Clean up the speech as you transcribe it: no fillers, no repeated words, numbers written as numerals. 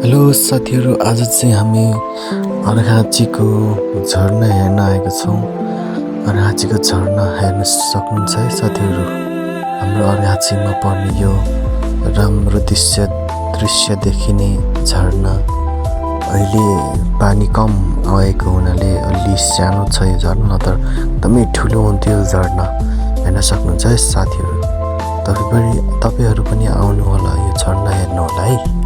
Hello साथीहरू, आज चाहिँ हामी अर्घाँचीको झरना हेर्न आएका छौँ। अर्घाँचीको झरना हेर्न सक्नुहुन्छ है साथीहरू। हाम्रो अर्घाँचीमा पर्ने यो राम्रो दृश्य देखिने झरना। अहिले पानी कम आएको हुनाले अलि सानो छ यो झरना, तर एकदमै ठुलो हुन्थ्यो यो झरना। हेर्न सक्नुहुन्छ है साथीहरू। तपाईँहरू पनि आउनु होला, यो झरना हेर्नु होला है।